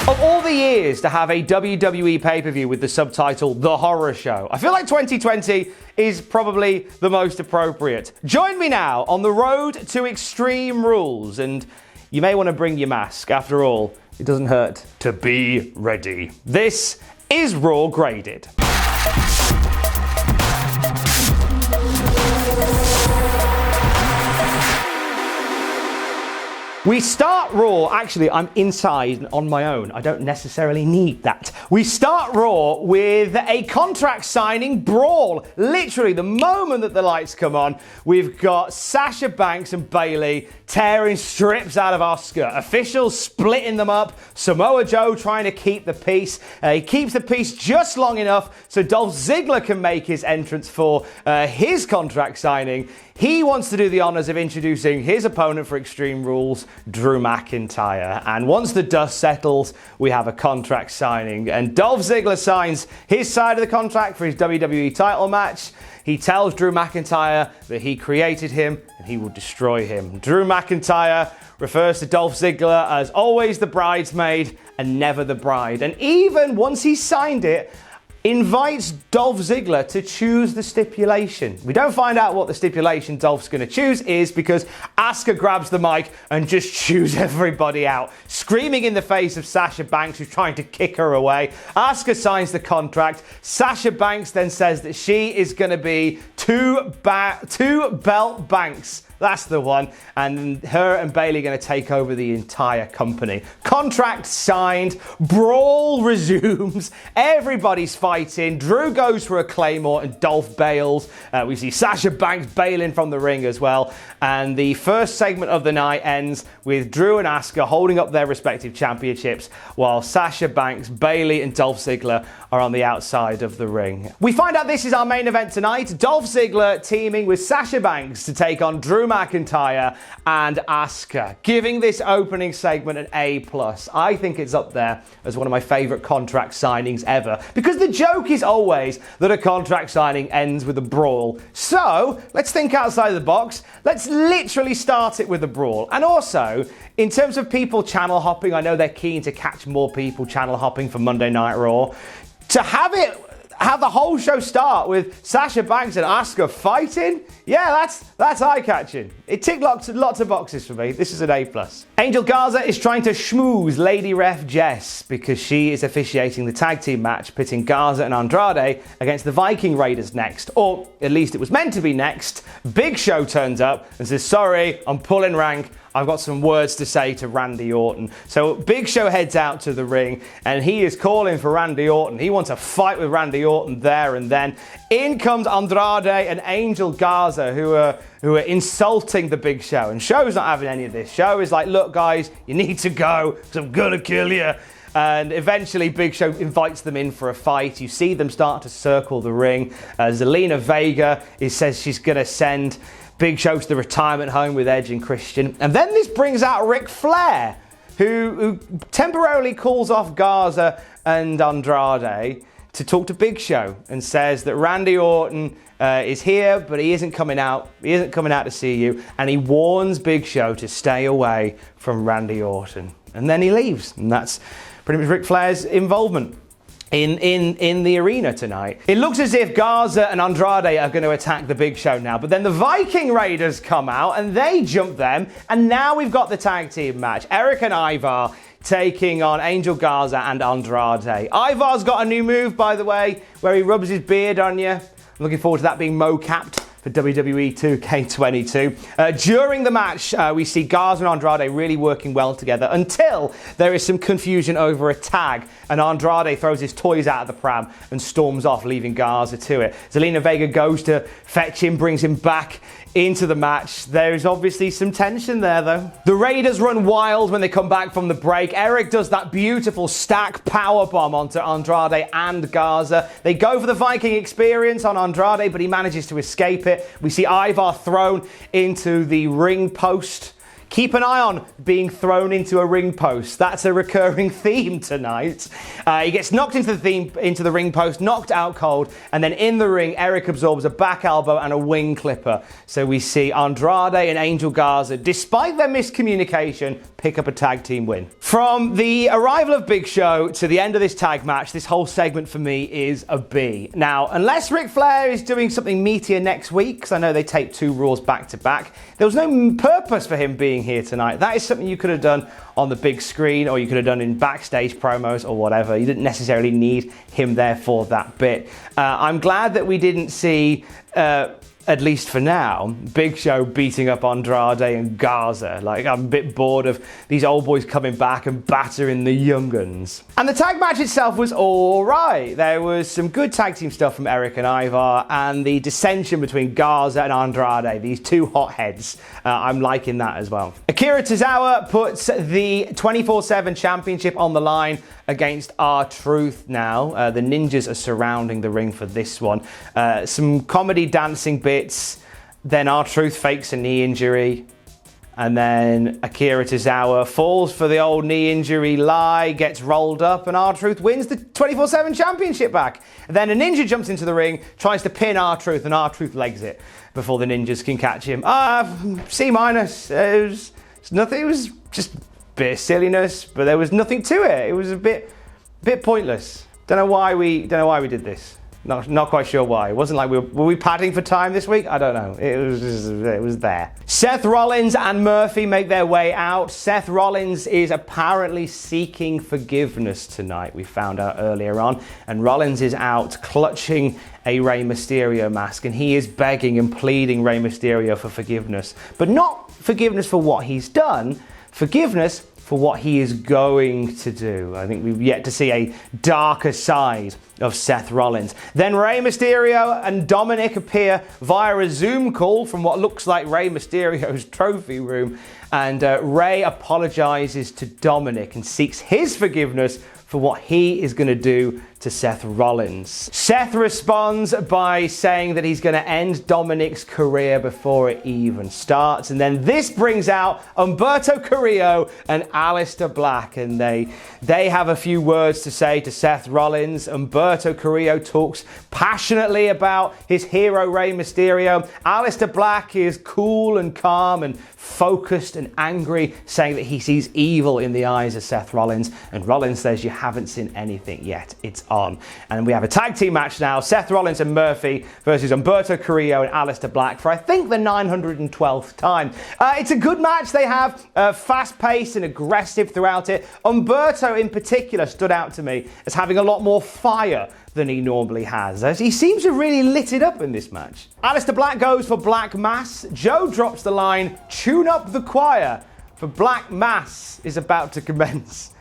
Of all the years to have a WWE pay-per-view with the subtitle The Horror Show, I feel like 2020 is probably the most appropriate. Join me now on the road to Extreme Rules, and you may want to bring your mask. After all, it doesn't hurt to be ready. This is Raw Graded. We start Raw, actually I'm inside on my own, I don't necessarily need that. We start Raw with a contract signing brawl. Literally the moment that the lights come on, we've got Sasha Banks and Bayley tearing strips out of Asuka. Officials splitting them up, Samoa Joe trying to keep the peace. He keeps the peace just long enough so Dolph Ziggler can make his entrance for his contract signing. He wants to do the honors of introducing his opponent for Extreme Rules, Drew McIntyre. And once the dust settles, we have a contract signing. And Dolph Ziggler signs his side of the contract for his WWE title match. He tells Drew McIntyre that he created him and he will destroy him. Drew McIntyre refers to Dolph Ziggler as always the bridesmaid and never the bride. And even once he's signed it, invites Dolph Ziggler to choose the stipulation. We don't find out what the stipulation Dolph's going to choose is because Asuka grabs the mic and just chews everybody out, screaming in the face of Sasha Banks, who's trying to kick her away. Asuka signs the contract. Sasha Banks then says that she is going to be two belt Banks. That's the one. And her and Bayley are going to take over the entire company. Contract signed. Brawl resumes. Everybody's fighting. Drew goes for a Claymore and Dolph bails. We see Sasha Banks bailing from the ring as well. And the first segment of the night ends with Drew and Asuka holding up their respective championships while Sasha Banks, Bayley and Dolph Ziggler are on the outside of the ring. We find out this is our main event tonight. Dolph Ziggler teaming with Sasha Banks to take on Drew McIntyre and Asuka, giving this opening segment an A+. I think it's up there as one of my favourite contract signings ever, because the joke is always that a contract signing ends with a brawl. So let's think outside the box. Let's literally start it with a brawl. And also, in terms of people channel hopping, I know they're keen to catch more people channel hopping for Monday Night Raw. To have the whole show start with Sasha Banks and Asuka fighting, yeah, that's eye-catching. It ticked lots of boxes for me. This is an A+. Angel Garza is trying to schmooze Lady Ref Jess because she is officiating the tag team match pitting Garza and Andrade against the Viking Raiders next, or at least it was meant to be next. Big Show turns up and says, sorry, I'm pulling rank. I've got some words to say to Randy Orton. So Big Show heads out to the ring and he is calling for Randy Orton. He wants a fight with Randy Orton there and then. In comes Andrade and Angel Garza who are insulting the Big Show. And Show's not having any of this. Show is like, look guys, you need to go because I'm gonna kill you. And eventually Big Show invites them in for a fight. You see them start to circle the ring. Zelina Vega says she's gonna send Big Show to the retirement home with Edge and Christian. And then this brings out Ric Flair, who temporarily calls off Garza and Andrade to talk to Big Show and says that Randy Orton is here, but he isn't coming out. He isn't coming out to see you. And he warns Big Show to stay away from Randy Orton. And then he leaves. And that's pretty much Ric Flair's involvement in the arena tonight. It looks as if Garza and Andrade are going to attack the Big Show now, but then the Viking Raiders come out and they jump them, and now we've got the tag team match. Eric and Ivar taking on Angel Garza and Andrade. Ivar's got a new move, by the way, where he rubs his beard on you. I'm looking forward to that being mo-capped for WWE 2K22. During the match, we see Garza and Andrade really working well together until there is some confusion over a tag, and Andrade throws his toys out of the pram and storms off, leaving Garza to it. Zelina Vega goes to fetch him, brings him back into the match. There is obviously some tension there, though. The Raiders run wild when they come back from the break. Eric does that beautiful stack powerbomb onto Andrade and Garza. They go for the Viking experience on Andrade, but he manages to escape it. We see Ivar thrown into the ring post. Keep an eye on being thrown into a ring post. That's a recurring theme tonight. He gets knocked into the ring post, knocked out cold, and then in the ring, Eric absorbs a back elbow and a wing clipper. So we see Andrade and Angel Garza, despite their miscommunication, pick up a tag team win. From the arrival of Big Show to the end of this tag match, this whole segment for me is a B. Now, unless Ric Flair is doing something meatier next week, because I know they tape 2 Raws back to back, there was no purpose for him being here tonight. That is something you could have done on the big screen, or you could have done in backstage promos or whatever. You didn't necessarily need him there for that bit. I'm glad that we didn't see, at least for now, Big Show beating up Andrade and Garza. Like, I'm a bit bored of these old boys coming back and battering the young guns. And the tag match itself was all right. There was some good tag team stuff from Eric and Ivar, and the dissension between Garza and Andrade, these 2 hotheads. I'm liking that as well. Akira Tozawa puts the 24/7 championship on the line against R-Truth now. The ninjas are surrounding the ring for this one. Some comedy dancing bits, then R-Truth fakes a knee injury, and then Akira Tozawa falls for the old knee injury lie, gets rolled up, and R-Truth wins the 24/7 championship back. And then a ninja jumps into the ring, tries to pin R-Truth, and R-Truth legs it before the ninjas can catch him. C-. It was nothing. It was just a bit of silliness, but there was nothing to it. It was a bit pointless. Don't know why we did this. Not quite sure why. It wasn't like were we padding for time this week? I don't know. It was there. Seth Rollins and Murphy make their way out. Seth Rollins is apparently seeking forgiveness tonight, we found out earlier on. And Rollins is out clutching a Rey Mysterio mask, and he is begging and pleading Rey Mysterio for forgiveness. But not forgiveness for what he's done, forgiveness for what he is going to do. I think we've yet to see a darker side of Seth Rollins. Then Rey Mysterio and Dominic appear via a Zoom call from what looks like Rey Mysterio's trophy room, and Rey apologizes to Dominic and seeks his forgiveness for what he is going to do to Seth Rollins. Seth responds by saying that he's going to end Dominic's career before it even starts. And then this brings out Humberto Carrillo and Aleister Black, and they have a few words to say to Seth Rollins. Humberto Carrillo talks passionately about his hero Rey Mysterio. Aleister Black is cool and calm and focused and angry, saying that he sees evil in the eyes of Seth Rollins. And Rollins says, "You haven't seen anything yet. It's on." And we have a tag team match now, Seth Rollins and Murphy versus Humberto Carrillo and Aleister Black for, I think, the 912th time. It's a good match. They have fast-paced and aggressive throughout it. Humberto in particular stood out to me as having a lot more fire than he normally has, as he seems to really lit it up in this match. Aleister Black goes for Black Mass. Joe drops the line, "Tune up the choir," for Black Mass is about to commence.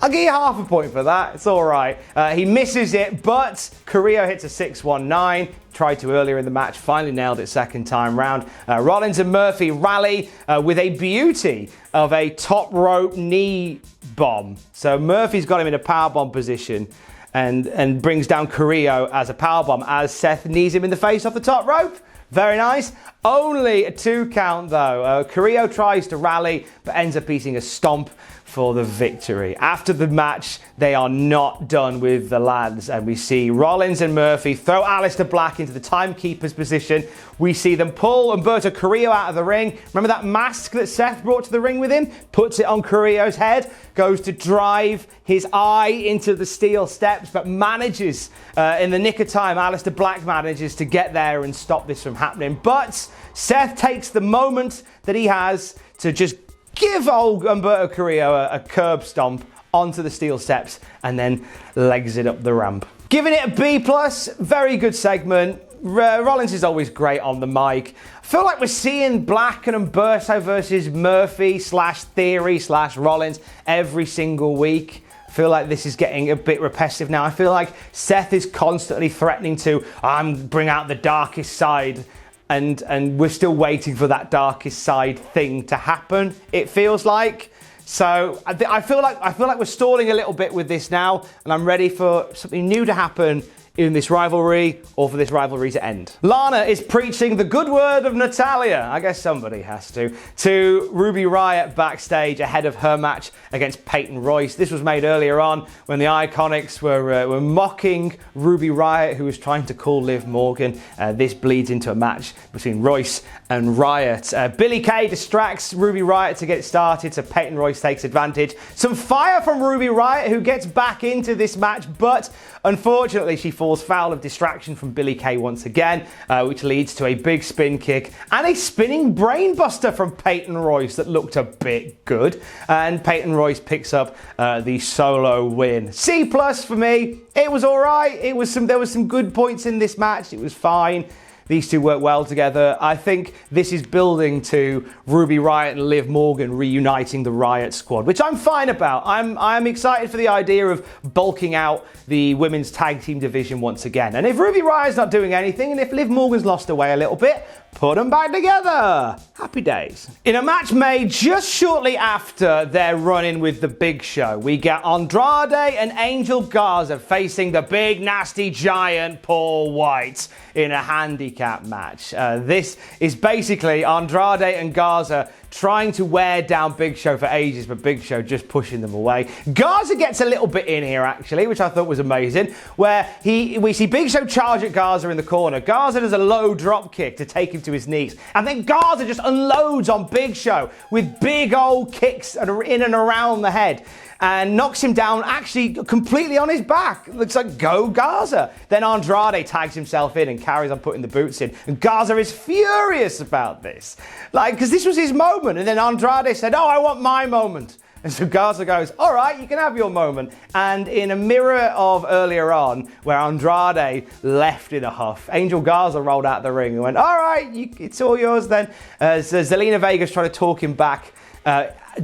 I'll give you half a point for that. It's all right. He misses it, but Carrillo hits a 619. Tried to earlier in the match, finally nailed it second time round. Rollins and Murphy rally with a beauty of a top rope knee bomb. So Murphy's got him in a powerbomb position and brings down Carrillo as a powerbomb as Seth knees him in the face off the top rope. Very nice. Only a 2 count though. Carrillo tries to rally but ends up eating a stomp for the victory. After the match, they are not done with the lads, and we see Rollins and Murphy throw Aleister Black into the timekeeper's position. We see them pull Humberto Carrillo out of the ring. Remember that mask that Seth brought to the ring with him? Puts it on Carrillo's head, goes to drive his eye into the steel steps, but manages, in the nick of time, Aleister Black manages to get there and stop this from happening. But Seth takes the moment that he has to just give old Humberto Carrillo a curb stomp onto the steel steps and then legs it up the ramp. Giving it a B+, very good segment. Rollins is always great on the mic. I feel like we're seeing Black and Humberto versus Murphy /Theory /Rollins every single week. I feel like this is getting a bit repetitive now. I feel like Seth is constantly threatening to bring out the darkest side, and we're still waiting for that darkest side thing to happen, it feels like. So I feel like we're stalling a little bit with this now, and I'm ready for something new to happen in this rivalry or for this rivalry to end. Lana is preaching the good word of Natalya, I guess somebody has to Ruby Riott backstage ahead of her match against Peyton Royce. This was made earlier on when the Iconics were mocking Ruby Riott, who was trying to call Liv Morgan. This bleeds into a match between Royce and Riott. Billie Kay distracts Ruby Riott to get it started, so Peyton Royce takes advantage. Some fire from Ruby Riott, who gets back into this match, but unfortunately she falls foul of distraction from Billie Kay once again, which leads to a big spin kick and a spinning brainbuster from Peyton Royce that looked a bit good. And Peyton Royce picks up the solo win. C+ for me. It was all right. There was some good points in this match. It was fine. These two work well together. I think this is building to Ruby Riott and Liv Morgan reuniting the Riott squad, which I'm fine about. I'm excited for the idea of bulking out the women's tag team division once again. And if Ruby Riott's not doing anything, and if Liv Morgan's lost her way a little bit, put them back together. Happy days. In a match made just shortly after their run-in with the Big Show, we get Andrade and Angel Garza facing the big, nasty giant Paul White in a handicap match. This is basically Andrade and Garza trying to wear down Big Show for ages, but Big Show just pushing them away. Garza gets a little bit in here, actually, which I thought was amazing, where we see Big Show charge at Garza in the corner. Garza does a low drop kick to take him to his knees, and then Garza just unloads on Big Show with big old kicks in and around the head, and knocks him down actually completely on his back. Looks like go Garza. Then Andrade tags himself in and carries on putting the boots in. And Garza is furious about this. Because this was his moment. And then Andrade said, oh, I want my moment. And so Garza goes, all right, you can have your moment. And in a mirror of earlier on, where Andrade left in a huff, Angel Garza rolled out the ring and went, all right, it's all yours then. So Zelina Vega's trying to talk him back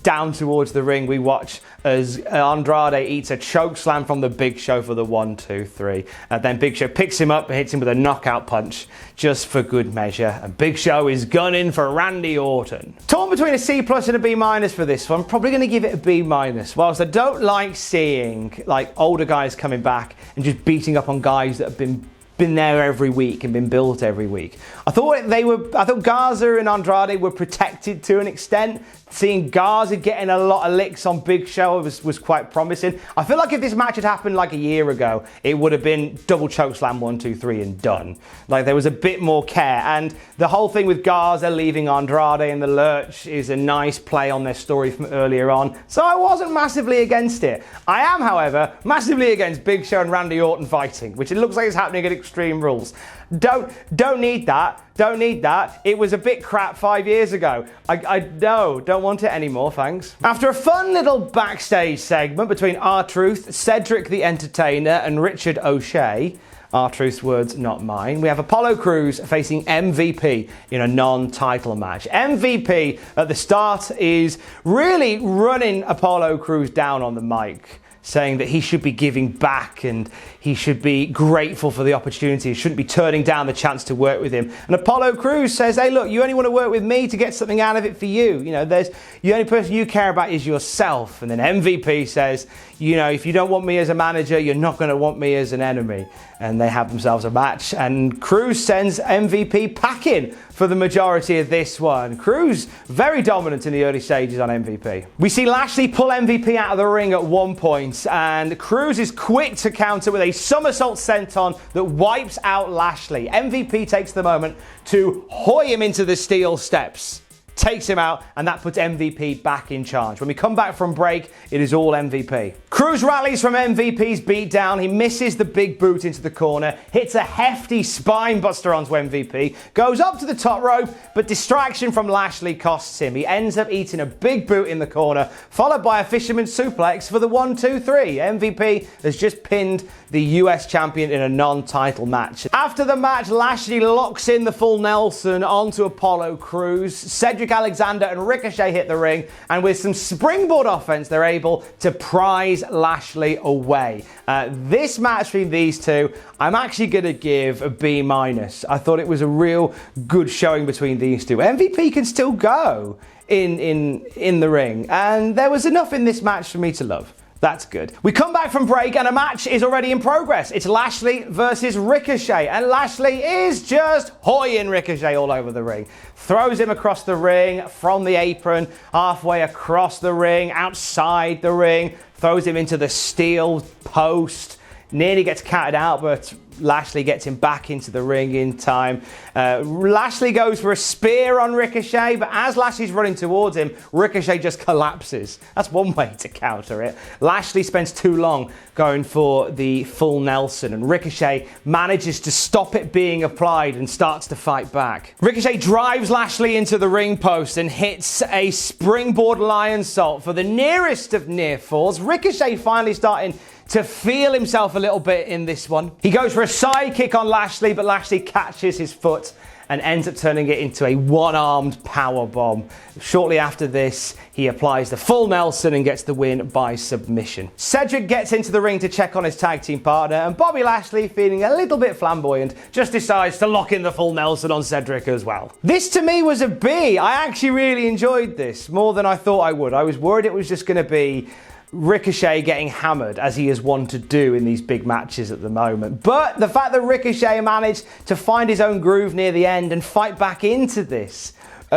down towards the ring. We watch as Andrade eats a choke slam from the Big Show for the 1, 2, 3. Then Big Show picks him up and hits him with a knockout punch just for good measure. And Big Show is gunning for Randy Orton. Torn between a C+ and a B- for this one. I'm probably going to give it a B-. Whilst I don't like seeing like older guys coming back and just beating up on guys that have been there every week and been built every week. I thought Garza and Andrade were protected to an extent. Seeing Garza getting a lot of licks on Big Show was quite promising. I feel like if this match had happened like a year ago, it would have been double chokeslam 1, 2, 3 and done. Like there was a bit more care. And the whole thing with Garza leaving Andrade in the lurch is a nice play on their story from earlier on. So I wasn't massively against it. I am, however, massively against Big Show and Randy Orton fighting, which it looks like it's happening at Extreme Rules. Don't need that. Don't need that. It was a bit crap 5 years ago. Don't want it anymore, thanks. After a fun little backstage segment between R-Truth, Cedric the Entertainer, and Richard O'Shea, R-Truth's words, not mine, we have Apollo Crews facing MVP in a non-title match. MVP at the start is really running Apollo Crews down on the mic, saying that he should be giving back and he should be grateful for the opportunity. He shouldn't be turning down the chance to work with him. And Apollo Crews says, hey, look, you only want to work with me to get something out of it for you. You know, the only person you care about is yourself. And then MVP says, you know, if you don't want me as a manager, you're not going to want me as an enemy. And they have themselves a match. And Crews sends MVP packing for the majority of this one. Crews very dominant in the early stages on MVP. We see Lashley pull MVP out of the ring at one point, and Crews is quick to counter with a somersault senton that wipes out Lashley. MVP takes the moment to hoy him into the steel steps, takes him out, and that puts MVP back in charge. When we come back from break, it is all MVP. Crews rallies from MVP's beatdown. He misses the big boot into the corner, hits a hefty spine buster onto MVP, goes up to the top rope, but distraction from Lashley costs him. He ends up eating a big boot in the corner, followed by a fisherman suplex for the 1, 2, 3. MVP has just pinned the US champion in a non-title match. After the match, Lashley locks in the full Nelson onto Apollo Crews. Cedric Alexander and Ricochet hit the ring, and with some springboard offense, they're able to prize Lashley away. This match between these two, I'm actually going to give a B-. I thought it was a real good showing between these two. MVP can still go in the ring, and there was enough in this match for me to love. That's good. We come back from break and a match is already in progress. It's Lashley versus Ricochet, and Lashley is just hoying Ricochet all over the ring. Throws him across the ring, from the apron, halfway across the ring, outside the ring, throws him into the steel post, nearly gets counted out, but Lashley gets him back into the ring in time. Lashley goes for a spear on Ricochet, but as Lashley's running towards him, Ricochet just collapses. That's one way to counter it. Lashley spends too long going for the full Nelson, and Ricochet manages to stop it being applied and starts to fight back. Ricochet drives Lashley into the ring post and hits a springboard lionsault for the nearest of near falls. Ricochet finally starting to feel himself a little bit in this one. He goes for a side kick on Lashley, but Lashley catches his foot and ends up turning it into a one-armed power bomb. Shortly after this, he applies the full Nelson and gets the win by submission. Cedric gets into the ring to check on his tag team partner, and Bobby Lashley, feeling a little bit flamboyant, just decides to lock in the full Nelson on Cedric as well. This to me was a B. I actually really enjoyed this, more than I thought I would. I was worried it was just going to be Ricochet getting hammered, as he is wont to do in these big matches at the moment. But the fact that Ricochet managed to find his own groove near the end and fight back into this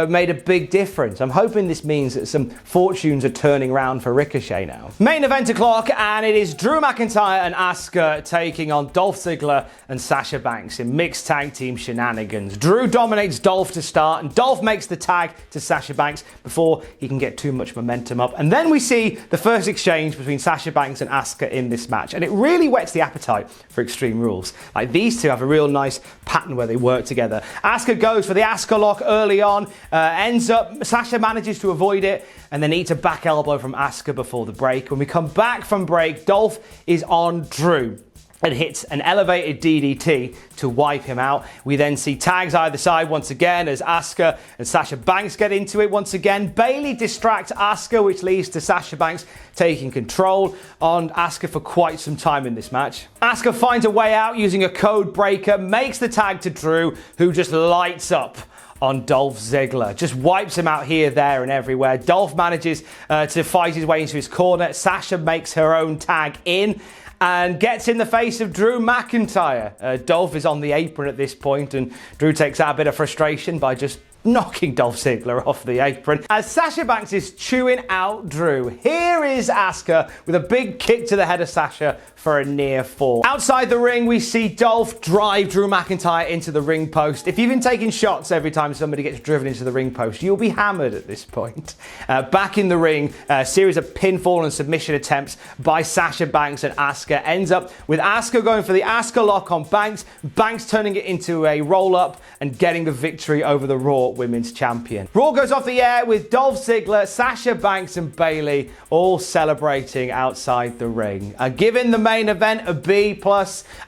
made a big difference. I'm hoping this means that some fortunes are turning around for Ricochet now. Main event o'clock, and it is Drew McIntyre and Asuka taking on Dolph Ziggler and Sasha Banks in mixed tag team shenanigans. Drew dominates Dolph to start, and Dolph makes the tag to Sasha Banks before he can get too much momentum up. And then we see the first exchange between Sasha Banks and Asuka in this match, and it really whets the appetite for Extreme Rules. Like, these two have a real nice pattern where they work together. Asuka goes for the Asuka lock early on, Sasha manages to avoid it and then eats a back elbow from Asuka before the break. When we come back from break, Dolph is on Drew and hits an elevated DDT to wipe him out. We then see tags either side once again as Asuka and Sasha Banks get into it once again. Bayley distracts Asuka, which leads to Sasha Banks taking control on Asuka for quite some time in this match. Asuka finds a way out using a code breaker, makes the tag to Drew, who just lights up on Dolph Ziggler. Just wipes him out here, there and everywhere. Dolph manages to fight his way into his corner. Sasha makes her own tag in and gets in the face of Drew McIntyre. Dolph is on the apron at this point, and Drew takes out a bit of frustration by just knocking Dolph Ziggler off the apron. As Sasha Banks is chewing out Drew, here is Asuka with a big kick to the head of Sasha for a near fall. Outside the ring, we see Dolph drive Drew McIntyre into the ring post. If you've been taking shots every time somebody gets driven into the ring post, you'll be hammered at this point. Back in the ring, a series of pinfall and submission attempts by Sasha Banks and Asuka ends up with Asuka going for the Asuka lock on Banks, Banks turning it into a roll-up and getting the victory over the Raw Women's Champion. Raw goes off the air with Dolph Ziggler, Sasha Banks and Bayley all celebrating outside the ring. Given the main event a B+.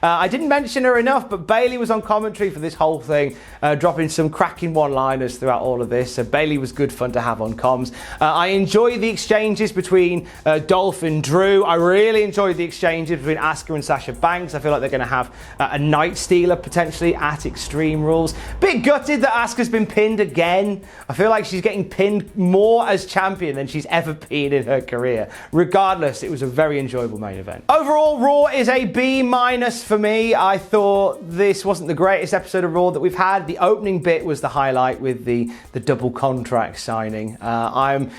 I didn't mention her enough, but Bayley was on commentary for this whole thing, dropping some cracking one-liners throughout all of this. So Bayley was good fun to have on comms. I enjoyed the exchanges between Dolph and Drew. I really enjoyed the exchanges between Asuka and Sasha Banks. I feel like they're going to have a Night Stealer potentially at Extreme Rules. Bit gutted that Asuka's been pinned again. I feel like she's getting pinned more as champion than she's ever been in her career. Regardless, it was a very enjoyable main event. Overall, Raw is a B- for me. I thought this wasn't the greatest episode of Raw that we've had. The opening bit was the highlight with the double contract signing. I'm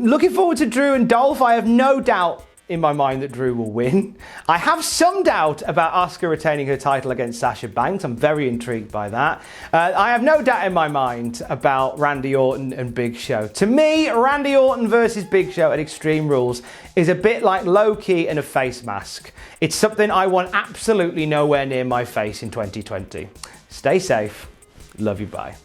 looking forward to Drew and Dolph. I have no doubt in my mind that Drew will win. I have some doubt about Asuka retaining her title against Sasha Banks. I'm very intrigued by that. I have no doubt in my mind about Randy Orton and Big Show. To me, Randy Orton versus Big Show at Extreme Rules is a bit like Low-Key and a face mask. It's something I want absolutely nowhere near my face in 2020. Stay safe. Love you, bye.